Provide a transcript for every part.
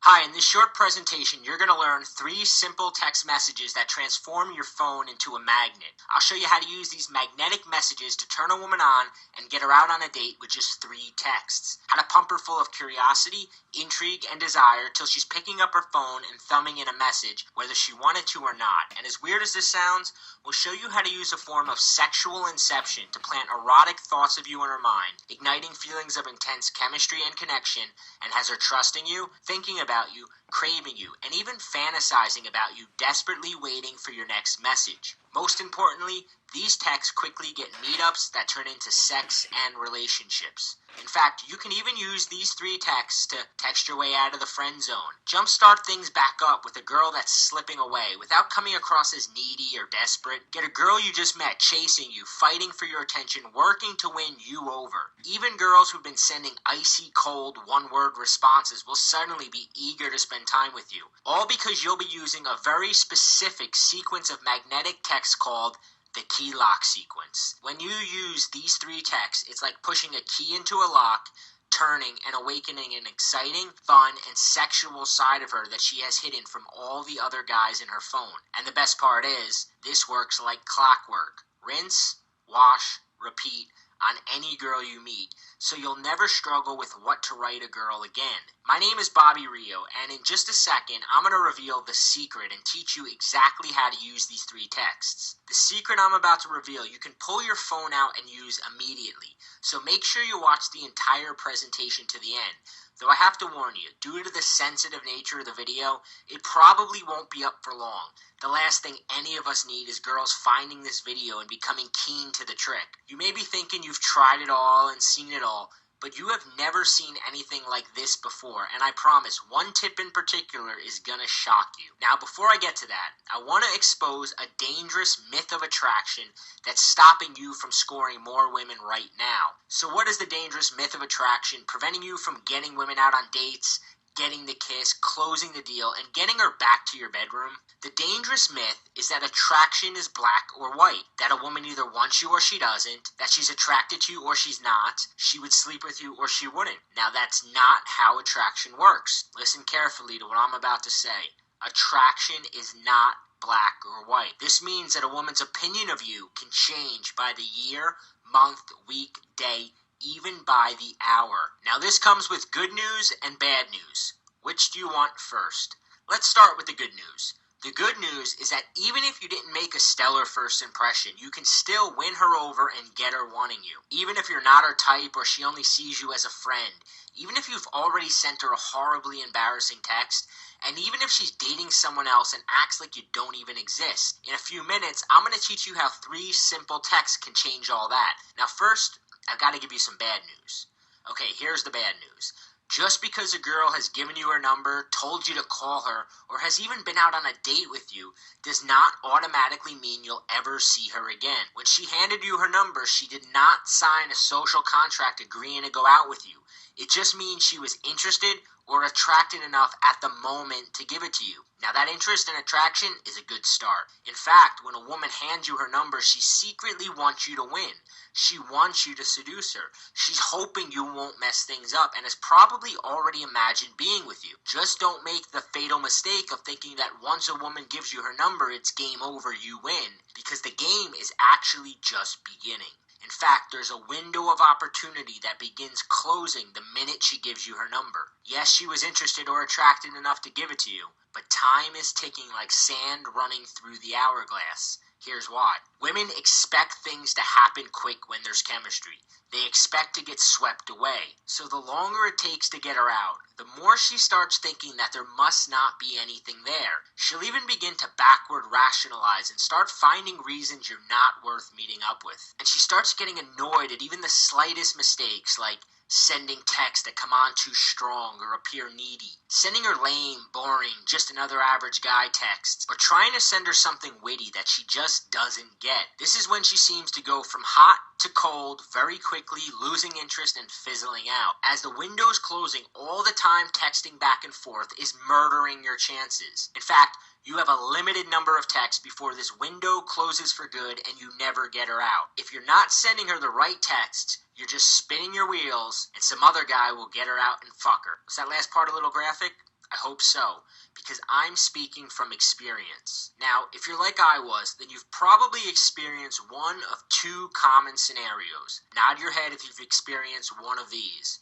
Hi, in this short presentation, you're going to learn 3 simple text messages that transform your phone into a magnet. I'll show you how to use these magnetic messages to turn a woman on and get her out on a date with just 3 texts. How to pump her full of curiosity, intrigue, and desire till she's picking up her phone and thumbing in a message, whether she wanted to or not. And as weird as this sounds, we'll show you how to use a form of sexual inception to plant erotic thoughts of you in her mind, igniting feelings of intense chemistry and connection, and has her trusting you, thinking about you, craving you, and even fantasizing about you, desperately waiting for your next message. Most importantly, these texts quickly get meetups that turn into sex and relationships. In fact, you can even use these 3 texts to text your way out of the friend zone. Jumpstart things back up with a girl that's slipping away without coming across as needy or desperate. Get a girl you just met chasing you, fighting for your attention, working to win you over. Even girls who've been sending icy cold one-word responses will suddenly be eager to spend time with you. All because you'll be using a very specific sequence of magnetic texts called the key lock sequence. When you use these 3 texts, it's like pushing a key into a lock, turning and awakening an exciting, fun, and sexual side of her that she has hidden from all the other guys in her phone. And the best part is, this works like clockwork. Rinse, wash, repeat on any girl you meet, so you'll never struggle with what to write a girl again. My name is Bobby Rio, and in just a second, I'm going to reveal the secret and teach you exactly how to use these 3 texts. The secret I'm about to reveal, you can pull your phone out and use immediately, so make sure you watch the entire presentation to the end. Though I have to warn you, due to the sensitive nature of the video, it probably won't be up for long. The last thing any of us need is girls finding this video and becoming keen to the trick. You may be thinking you've tried it all and seen it all, but you have never seen anything like this before, and I promise one tip in particular is gonna shock you. Now, before I get to that, I want to expose a dangerous myth of attraction that's stopping you from scoring more women right now. So what is the dangerous myth of attraction preventing you from getting women out on dates, getting the kiss, closing the deal, and getting her back to your bedroom? The dangerous myth is that attraction is black or white, that a woman either wants you or she doesn't, that she's attracted to you or she's not, she would sleep with you or she wouldn't. Now, that's not how attraction works. Listen carefully to what I'm about to say. Attraction is not black or white. This means that a woman's opinion of you can change by the year, month, week, day, even by the hour. Now, this comes with good news and bad news. Which do you want first? Let's start with the good news. The good news is that even if you didn't make a stellar first impression, you can still win her over and get her wanting you. Even if you're not her type or she only sees you as a friend, even if you've already sent her a horribly embarrassing text, and even if she's dating someone else and acts like you don't even exist. In a few minutes, I'm going to teach you how 3 simple texts can change all that. Now first, I've got to give you some bad news. Okay, here's the bad news. Just because a girl has given you her number, told you to call her, or has even been out on a date with you, does not automatically mean you'll ever see her again. When she handed you her number, she did not sign a social contract agreeing to go out with you. It just means she was interested or attracted enough at the moment to give it to you. Now, that interest and attraction is a good start. In fact, when a woman hands you her number, she secretly wants you to win. She wants you to seduce her. She's hoping you won't mess things up and has probably already imagined being with you. Just don't make the fatal mistake of thinking that once a woman gives you her number, it's game over, you win, because the game is actually just beginning. In fact, there's a window of opportunity that begins closing the minute she gives you her number. Yes, she was interested or attracted enough to give it to you, but time is ticking like sand running through the hourglass. Here's why. Women expect things to happen quick when there's chemistry. They expect to get swept away. So the longer it takes to get her out, the more she starts thinking that there must not be anything there. She'll even begin to backward rationalize and start finding reasons you're not worth meeting up with. And she starts getting annoyed at even the slightest mistakes, like sending texts that come on too strong or appear needy, sending her lame, boring, just another average guy texts, or trying to send her something witty that she just doesn't get. This is when she seems to go from hot to cold very quickly, losing interest and fizzling out. As the window's closing, all the time texting back and forth is murdering your chances. In fact, you have a limited number of texts before this window closes for good and you never get her out. If you're not sending her the right texts, you're just spinning your wheels and some other guy will get her out and fuck her. Was that last part a little graphic? I hope so, because I'm speaking from experience. Now, if you're like I was, then you've probably experienced one of two common scenarios. Nod your head if you've experienced one of these.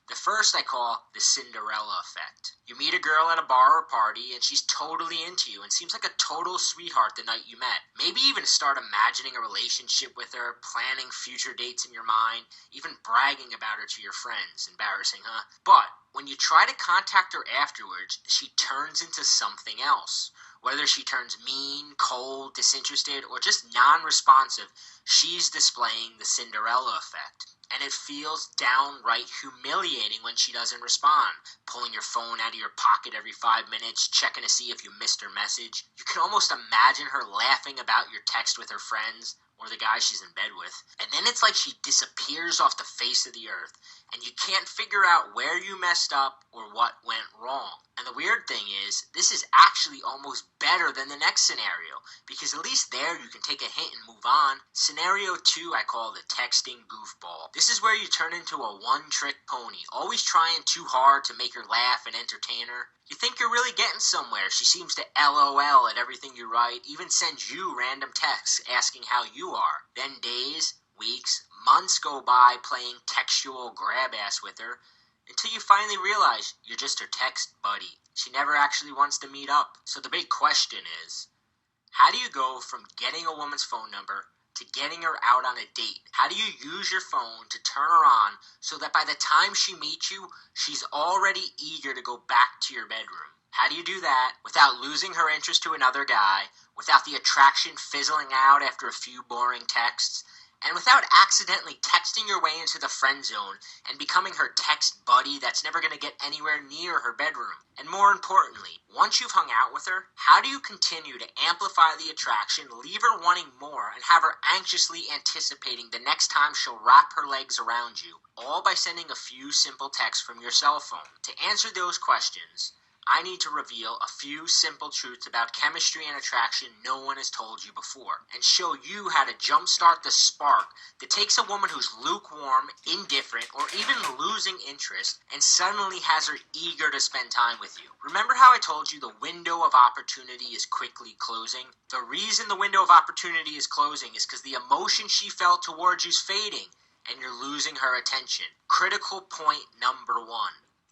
The first I call the Cinderella effect. You meet a girl at a bar or party and she's totally into you and seems like a total sweetheart the night you met. Maybe even start imagining a relationship with her, planning future dates in your mind, even bragging about her to your friends. Embarrassing, huh? But when you try to contact her afterwards, she turns into something else. Whether she turns mean, cold, disinterested, or just non-responsive, she's displaying the Cinderella effect. And it feels downright humiliating when she doesn't respond. Pulling your phone out of your pocket every 5 minutes, checking to see if you missed her message. You can almost imagine her laughing about your text with her friends, or the guy she's in bed with. And then it's like she disappears off the face of the earth, and you can't figure out where you messed up or what went wrong. And the weird thing is, this is actually almost better than the next scenario, because at least there you can take a hint and move on. Scenario 2 I call the texting goofball. This is where you turn into a one-trick pony, always trying too hard to make her laugh and entertain her. You think you're really getting somewhere. She seems to LOL at everything you write, even sends you random texts asking how you are. Then days, weeks, months go by playing textual grab-ass with her, until you finally realize you're just her text buddy. She never actually wants to meet up. So the big question is, how do you go from getting a woman's phone number to getting her out on a date? How do you use your phone to turn her on so that by the time she meets you, she's already eager to go back to your bedroom? How do you do that without losing her interest to another guy, without the attraction fizzling out after a few boring texts, and without accidentally texting your way into the friend zone and becoming her text buddy that's never going to get anywhere near her bedroom? And more importantly, once you've hung out with her, how do you continue to amplify the attraction, leave her wanting more, and have her anxiously anticipating the next time she'll wrap her legs around you, all by sending a few simple texts from your cell phone? To answer those questions, I need to reveal a few simple truths about chemistry and attraction no one has told you before, and show you how to jumpstart the spark that takes a woman who's lukewarm, indifferent, or even losing interest, and suddenly has her eager to spend time with you. Remember how I told you the window of opportunity is quickly closing? The reason the window of opportunity is closing is because the emotion she felt towards you is fading, and you're losing her attention. Critical point number 1.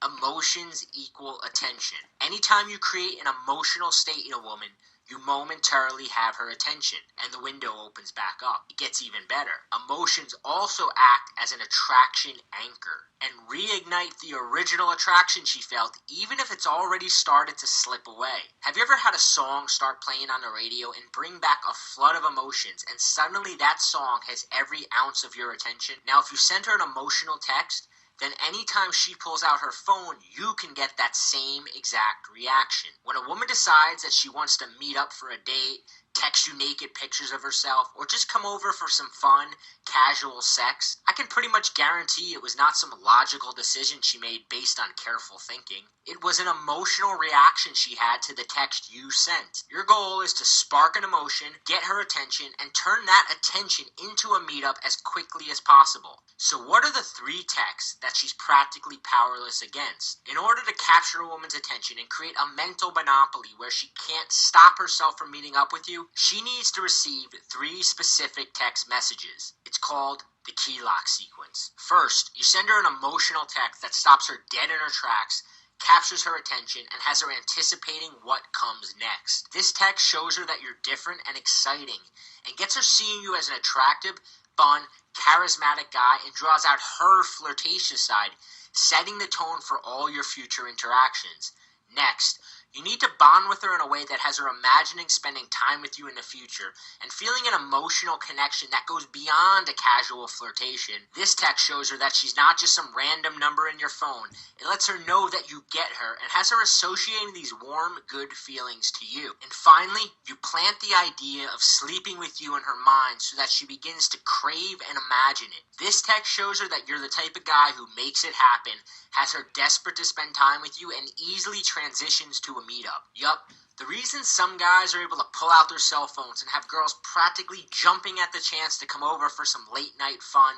Emotions equal attention. Anytime you create an emotional state in a woman, you momentarily have her attention, and the window opens back up. It gets even better. Emotions also act as an attraction anchor and reignite the original attraction she felt, even if it's already started to slip away. Have you ever had a song start playing on the radio and bring back a flood of emotions, and suddenly that song has every ounce of your attention? Now, if you send her an emotional text, then anytime she pulls out her phone, you can get that same exact reaction. When a woman decides that she wants to meet up for a date, text you naked pictures of herself, or just come over for some fun, casual sex, I can pretty much guarantee it was not some logical decision she made based on careful thinking. It was an emotional reaction she had to the text you sent. Your goal is to spark an emotion, get her attention, and turn that attention into a meetup as quickly as possible. So what are the 3 texts that she's practically powerless against? In order to capture a woman's attention and create a mental monopoly where she can't stop herself from meeting up with you, she needs to receive 3 specific text messages. It's called the key lock sequence. First, you send her an emotional text that stops her dead in her tracks, captures her attention, and has her anticipating what comes next. This text shows her that you're different and exciting, and gets her seeing you as an attractive, fun, charismatic guy, and draws out her flirtatious side, setting the tone for all your future interactions. Next, you need to bond with her in a way that has her imagining spending time with you in the future and feeling an emotional connection that goes beyond a casual flirtation. This text shows her that she's not just some random number in your phone. It lets her know that you get her and has her associating these warm, good feelings to you. And finally, you plant the idea of sleeping with you in her mind so that she begins to crave and imagine it. This text shows her that you're the type of guy who makes it happen, has her desperate to spend time with you, and easily transitions to a meetup. Yup, the reason some guys are able to pull out their cell phones and have girls practically jumping at the chance to come over for some late night fun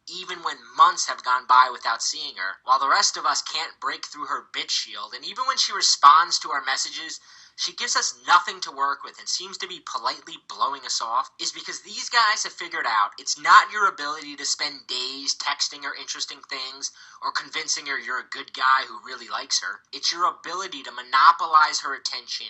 even when months have gone by without seeing her, while the rest of us can't break through her bitch shield, and even when she responds to our messages, she gives us nothing to work with and seems to be politely blowing us off, is because these guys have figured out it's not your ability to spend days texting her interesting things or convincing her you're a good guy who really likes her. It's your ability to monopolize her attention,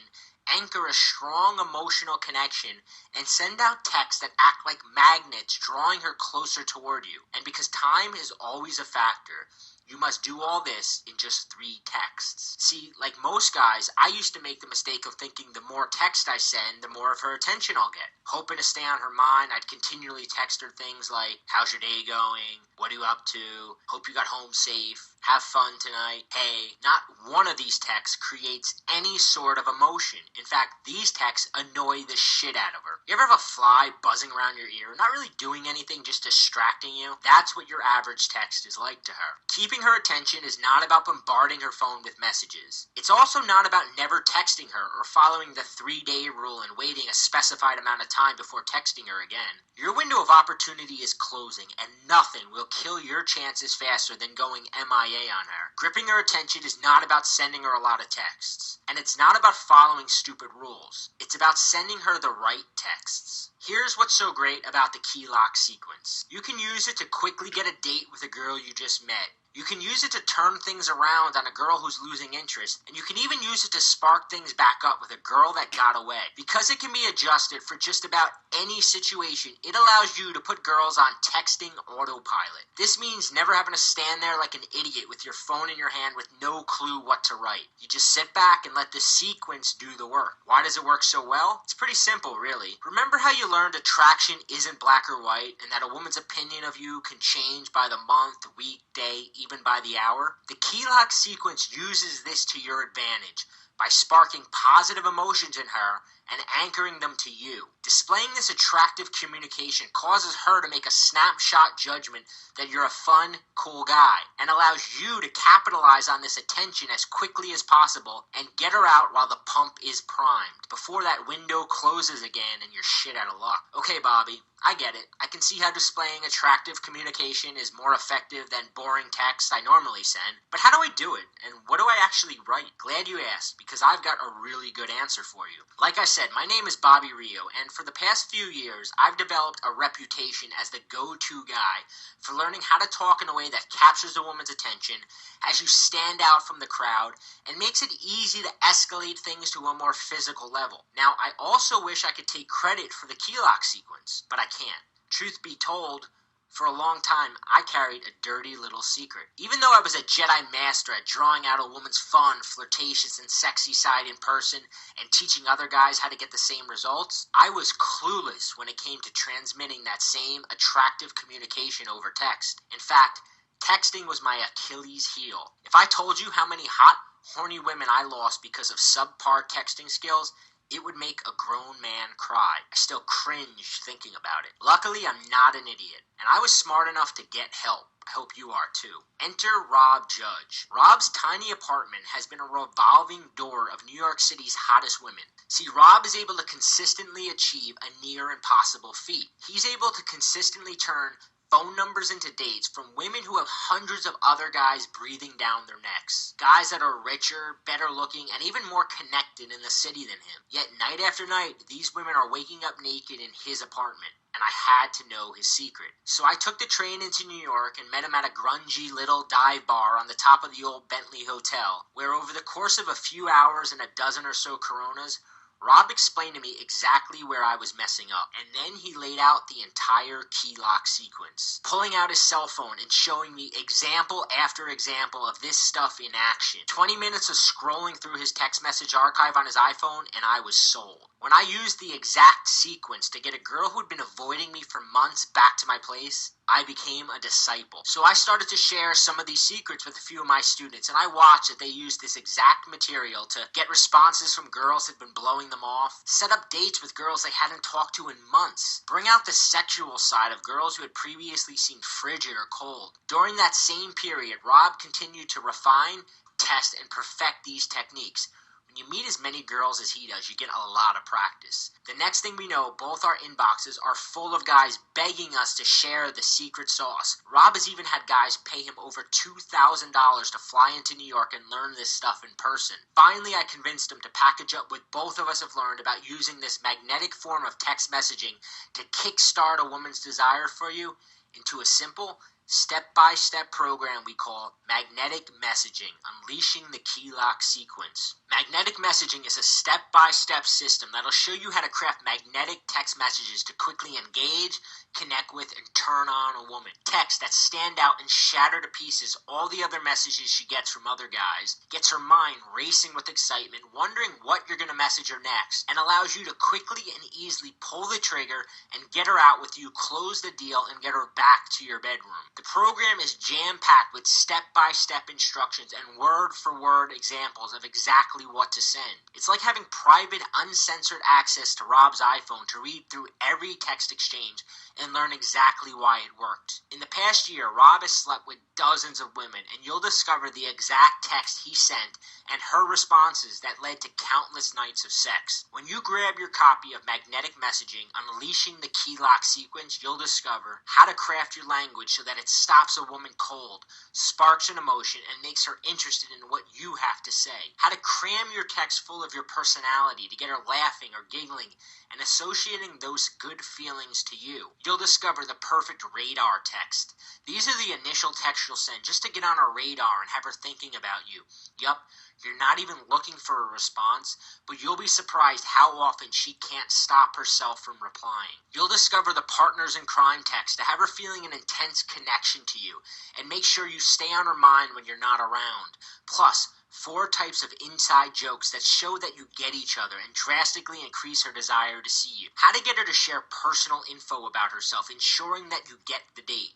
anchor a strong emotional connection, and send out texts that act like magnets, drawing her closer toward you. And because time is always a factor, you must do all this in just 3 texts. See, like most guys, I used to make the mistake of thinking the more text I send, the more of her attention I'll get. Hoping to stay on her mind, I'd continually text her things like, how's your day going? What are you up to? Hope you got home safe. Have fun tonight. Hey, not one of these texts creates any sort of emotion. In fact, these texts annoy the shit out of her. You ever have a fly buzzing around your ear, not really doing anything, just distracting you? That's what your average text is like to her. Keeping her attention is not about bombarding her phone with messages. It's also not about never texting her or following the 3-day rule and waiting a specified amount of time before texting her again. Your window of opportunity is closing, and nothing will kill your chances faster than going MIA on her. Gripping her attention is not about sending her a lot of texts, and it's not about following stupid rules. It's about sending her the right texts. Here's what's so great about the key lock sequence. You can use it to quickly get a date with a girl you just met. You can use it to turn things around on a girl who's losing interest, and you can even use it to spark things back up with a girl that got away. Because it can be adjusted for just about any situation, it allows you to put girls on texting autopilot. This means never having to stand there like an idiot with your phone in your hand with no clue what to write. You just sit back and let the sequence do the work. Why does it work so well? It's pretty simple, really. Remember how you learned attraction isn't black or white, and that a woman's opinion of you can change by the month, week, day, even by the hour? The key lock sequence uses this to your advantage by sparking positive emotions in her and anchoring them to you. Displaying this attractive communication causes her to make a snapshot judgment that you're a fun, cool guy, and allows you to capitalize on this attention as quickly as possible and get her out while the pump is primed, before that window closes again and you're shit out of luck. Okay, Bobby, I get it. I can see how displaying attractive communication is more effective than boring text I normally send, but how do I do it? And what do I actually write? Glad you asked, because I've got a really good answer for you. Like I said, my name is Bobby Rio, and for the past few years, I've developed a reputation as the go-to guy for learning how to talk in a way that captures a woman's attention, has you stand out from the crowd, and makes it easy to escalate things to a more physical level. Now, I also wish I could take credit for the key lock sequence, but I can't. Truth be told, for a long time, I carried a dirty little secret. Even though I was a Jedi master at drawing out a woman's fun, flirtatious, and sexy side in person and teaching other guys how to get the same results, I was clueless when it came to transmitting that same attractive communication over text. In fact, texting was my Achilles heel. If I told you how many hot, horny women I lost because of subpar texting skills, it would make a grown man cry. I still cringe thinking about it. Luckily, I'm not an idiot, and I was smart enough to get help. I hope you are too. Enter Rob Judge. Rob's tiny apartment has been a revolving door of New York City's hottest women. See, Rob is able to consistently achieve a near impossible feat. He's able to consistently turn phone numbers into dates from women who have hundreds of other guys breathing down their necks. Guys that are richer, better looking, and even more connected in the city than him. Yet night after night, these women are waking up naked in his apartment. And I had to know his secret. So I took the train into New York and met him at a grungy little dive bar on the top of the old Bentley Hotel, where over the course of a few hours and a dozen or so Coronas, Rob explained to me exactly where I was messing up, and then he laid out the entire key lock sequence, pulling out his cell phone and showing me example after example of this stuff in action. 20 minutes of scrolling through his text message archive on his iPhone, and I was sold. When I used the exact sequence to get a girl who had been avoiding me for months back to my place, I became a disciple. So I started to share some of these secrets with a few of my students, and I watched that they used this exact material to get responses from girls who'd been blowing them off, set up dates with girls they hadn't talked to in months, bring out the sexual side of girls who had previously seemed frigid or cold. During that same period, Rob continued to refine, test, and perfect these techniques. When you meet as many girls as he does, you get a lot of practice. The next thing we know, both our inboxes are full of guys begging us to share the secret sauce. Rob has even had guys pay him over $2,000 to fly into New York and learn this stuff in person. Finally, I convinced him to package up what both of us have learned about using this magnetic form of text messaging to kickstart a woman's desire for you into a simple, step-by-step program we call magnetic messaging, unleashing the key lock sequence. Magnetic messaging is a step-by-step system that'll show you how to craft magnetic text messages to quickly engage, connect with, and turn on a woman. Text that stand out and shatter to pieces all the other messages she gets from other guys, gets her mind racing with excitement, wondering what you're going to message her next, and allows you to quickly and easily pull the trigger and get her out with you, close the deal, and get her back to your bedroom. The program is jam-packed with step-by-step instructions and word-for-word examples of exactly what to send. It's like having private, uncensored access to Rob's iPhone to read through every text exchange and learn exactly why it worked. In the past year, Rob has slept with dozens of women, and you'll discover the exact text he sent and her responses that led to countless nights of sex. When you grab your copy of Magnetic Messaging, Unleashing the Key Lock Sequence, you'll discover how to craft your language so that it stops a woman cold, sparks an emotion, and makes her interested in what you have to say. How to cram your text full of your personality to get her laughing or giggling and associating those good feelings to you. You'll discover the perfect radar text. These are the initial texts you'll send just to get on her radar and have her thinking about you. Yup, you're not even looking for a response, but you'll be surprised how often she can't stop herself from replying. You'll discover the partners in crime text to have her feeling an intense connection to you and make sure you stay on her mind when you're not around. Plus, 4 types of inside jokes that show that you get each other and drastically increase her desire to see you. How to get her to share personal info about herself, ensuring that you get the date.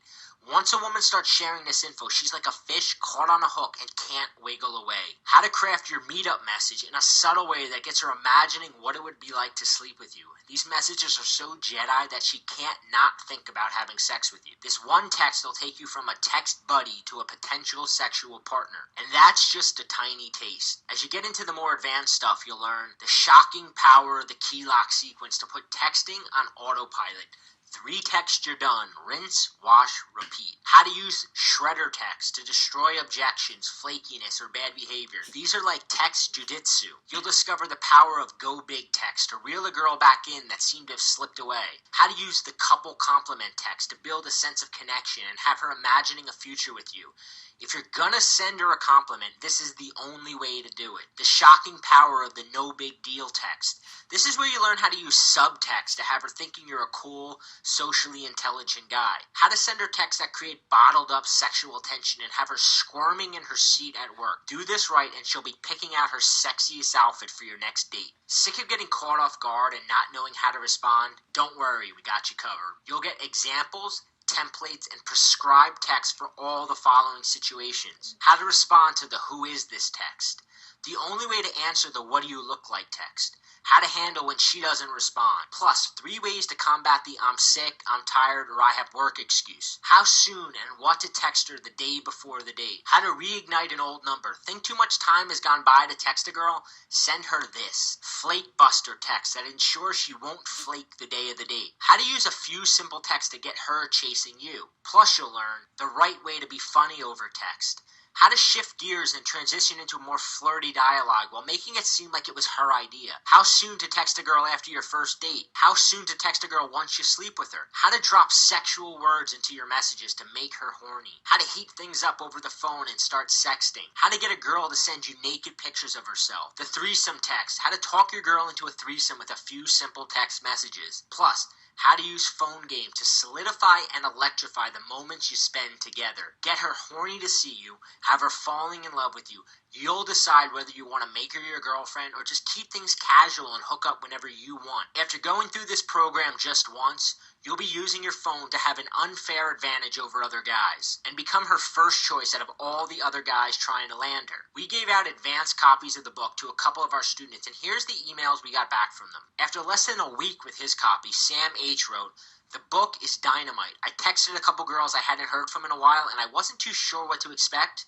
Once a woman starts sharing this info, she's like a fish caught on a hook and can't wiggle away. How to craft your meetup message in a subtle way that gets her imagining what it would be like to sleep with you. These messages are so Jedi that she can't not think about having sex with you. This one text will take you from a text buddy to a potential sexual partner. And that's just a tiny taste. As you get into the more advanced stuff, you'll learn the shocking power of the key lock sequence to put texting on autopilot. 3 texts, you're done. Rinse, wash, repeat. How to use shredder text to destroy objections, flakiness, or bad behavior. These are like text jujitsu. You'll discover the power of go big text to reel a girl back in that seemed to have slipped away. How to use the couple compliment text to build a sense of connection and have her imagining a future with you. If you're gonna send her a compliment, this is the only way to do it. The shocking power of the no big deal text. This is where you learn how to use subtext to have her thinking you're a cool, socially intelligent guy. How to send her texts that create bottled up sexual tension and have her squirming in her seat at work. Do this right and she'll be picking out her sexiest outfit for your next date. Sick of getting caught off guard and not knowing how to respond? Don't worry, we got you covered. You'll get examples, templates, and prescribed text for all the following situations. How to respond to the who is this text. The only way to answer the what do you look like text. How to handle when she doesn't respond. Plus, 3 ways to combat the I'm sick, I'm tired, or I have work excuse. How soon and what to text her the day before the date. How to reignite an old number. Think too much time has gone by to text a girl? Send her this. Flake buster text that ensures she won't flake the day of the date. How to use a few simple texts to get her chasing you. Plus, you'll learn the right way to be funny over text. How to shift gears and transition into a more flirty dialogue while making it seem like it was her idea. How soon to text a girl after your first date. How soon to text a girl once you sleep with her. How to drop sexual words into your messages to make her horny. How to heat things up over the phone and start sexting. How to get a girl to send you naked pictures of herself. The threesome text. How to talk your girl into a threesome with a few simple text messages. Plus, how to use phone game to solidify and electrify the moments you spend together. Get her horny to see you, have her falling in love with you. You'll decide whether you want to make her your girlfriend or just keep things casual and hook up whenever you want. After going through this program just once, you'll be using your phone to have an unfair advantage over other guys and become her first choice out of all the other guys trying to land her. We gave out advanced copies of the book to a couple of our students, and here's the emails we got back from them. After less than a week with his copy, Sam H. wrote, "The book is dynamite. I texted a couple girls I hadn't heard from in a while, and I wasn't too sure what to expect.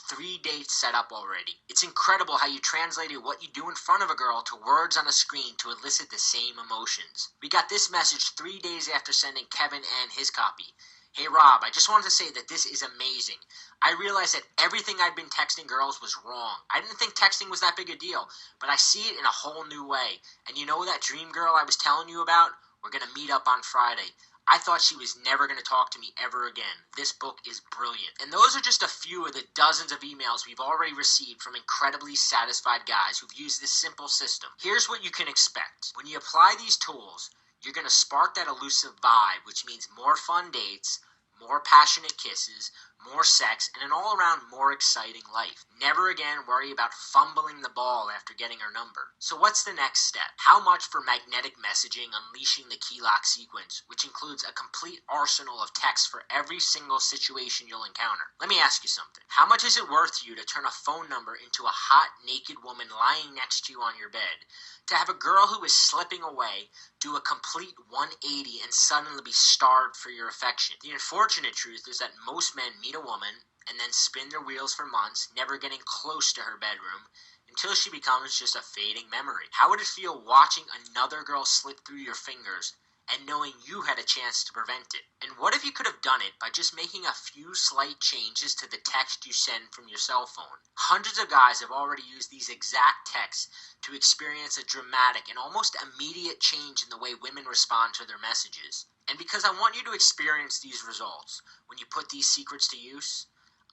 3 dates set up already. It's incredible how you translated what you do in front of a girl to words on a screen to elicit the same emotions. We got this message 3 days after sending Kevin and his copy. Hey Rob, I just wanted to say that this is amazing. I realized that everything I'd been texting girls was wrong. I didn't think texting was that big a deal, but I see it in a whole new way. And you know that dream girl I was telling you about? We're going to meet up on Friday. I thought she was never going to talk to me ever again. This book is brilliant. And those are just a few of the dozens of emails we've already received from incredibly satisfied guys who've used this simple system. Here's what you can expect. When you apply these tools, you're going to spark that elusive vibe, which means more fun dates, more passionate kisses, more sex, and an all-around more exciting life. Never again worry about fumbling the ball after getting her number. So what's the next step? How much for magnetic messaging unleashing the key lock sequence, which includes a complete arsenal of texts for every single situation you'll encounter? Let me ask you something. How much is it worth to you to turn a phone number into a hot, naked woman lying next to you on your bed? To have a girl who is slipping away do a complete 180 and suddenly be starved for your affection? The unfortunate truth is that most men meet a woman and then spin their wheels for months, never getting close to her bedroom, until she becomes just a fading memory. How would it feel watching another girl slip through your fingers and knowing you had a chance to prevent it? And what if you could have done it by just making a few slight changes to the text you send from your cell phone? Hundreds of guys have already used these exact texts to experience a dramatic and almost immediate change in the way women respond to their messages. And because I want you to experience these results when you put these secrets to use,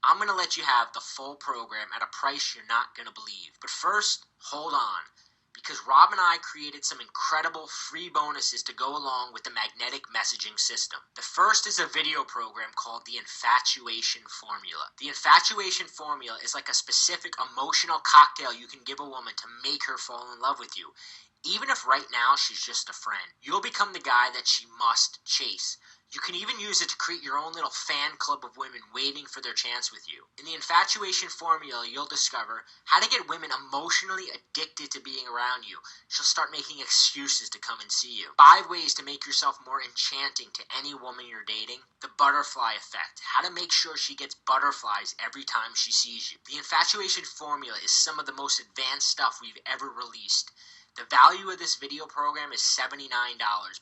I'm going to let you have the full program at a price you're not going to believe. But first, hold on, because Rob and I created some incredible free bonuses to go along with the magnetic messaging system. The first is a video program called the Infatuation Formula. The Infatuation Formula is like a specific emotional cocktail you can give a woman to make her fall in love with you. Even if right now she's just a friend, you'll become the guy that she must chase. You can even use it to create your own little fan club of women waiting for their chance with you. In the Infatuation Formula, you'll discover how to get women emotionally addicted to being around you. She'll start making excuses to come and see you. 5 ways to make yourself more enchanting to any woman you're dating. The butterfly effect. How to make sure she gets butterflies every time she sees you. The Infatuation Formula is some of the most advanced stuff we've ever released. The value of this video program is $79,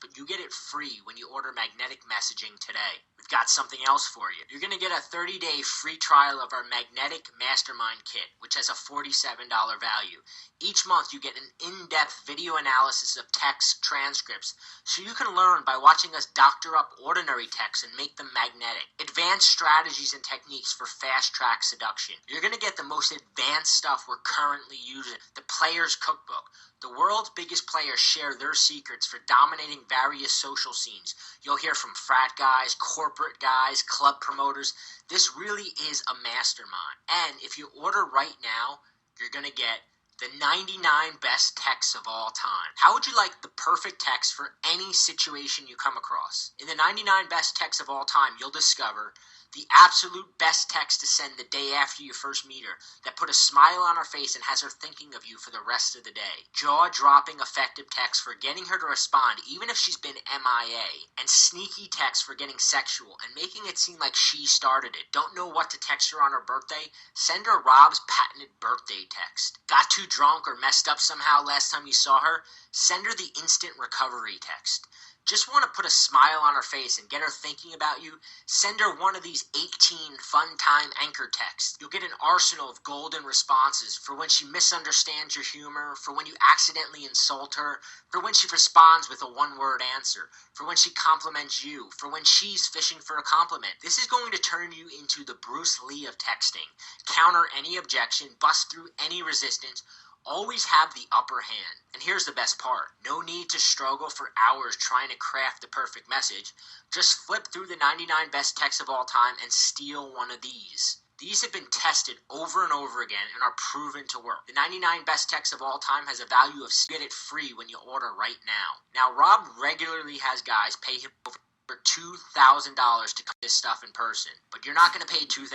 but you get it free when you order magnetic messaging today. We've got something else for you. You're going to get a 30-day free trial of our Magnetic Mastermind Kit, which has a $47 value. Each month you get an in-depth video analysis of text transcripts, so you can learn by watching us doctor up ordinary texts and make them magnetic. Advanced strategies and techniques for fast-track seduction. You're going to get the most advanced stuff we're currently using. The Player's Cookbook. The world's biggest players share their secrets for dominating various social scenes. You'll hear from frat guys, corporate guys, club promoters. This really is a mastermind. And if you order right now, you're going to get the 99 best texts of all time. How would you like the perfect text for any situation you come across? In the 99 best texts of all time, you'll discover the absolute best text to send the day after you first meet her that put a smile on her face and has her thinking of you for the rest of the day. Jaw-dropping effective text for getting her to respond even if she's been MIA. And sneaky text for getting sexual and making it seem like she started it. Don't know what to text her on her birthday? Send her Rob's patented birthday text. Got too drunk or messed up somehow last time you saw her? Send her the instant recovery text. Just want to put a smile on her face and get her thinking about you? Send her one of these 18 fun time anchor texts. You'll get an arsenal of golden responses for when she misunderstands your humor, for when you accidentally insult her, for when she responds with a one-word answer, for when she compliments you, for when she's fishing for a compliment. This is going to turn you into the Bruce Lee of texting. Counter any objection, bust through any resistance, always have the upper hand. And here's the best part. No need to struggle for hours trying to craft the perfect message. Just flip through the 99 best texts of all time and steal one of these. These have been tested over and over again and are proven to work. The 99 best texts of all time has a value of get it free when you order right now. Now, Rob regularly has guys pay him over $2,000 to cut this stuff in person, but you're not going to pay $2,000.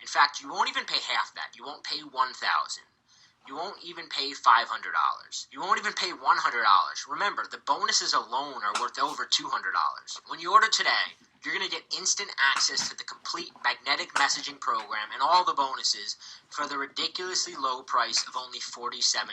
In fact, you won't even pay half that. You won't pay $1,000. You won't even pay $500. You won't even pay $100. Remember, the bonuses alone are worth over $200. When you order today, You're going to get instant access to the complete magnetic messaging program and all the bonuses for the ridiculously low price of only $47.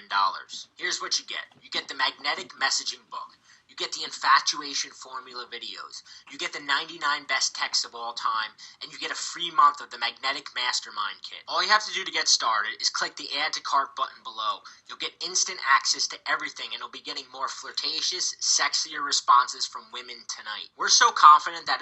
Here's what you get. You get the magnetic messaging book. You get the infatuation formula videos. You get the 99 best texts of all time. And you get a free month of the magnetic mastermind kit. All you have to do to get started is click the add to cart button below. You'll get instant access to everything and you'll be getting more flirtatious, sexier responses from women tonight. We're so confident that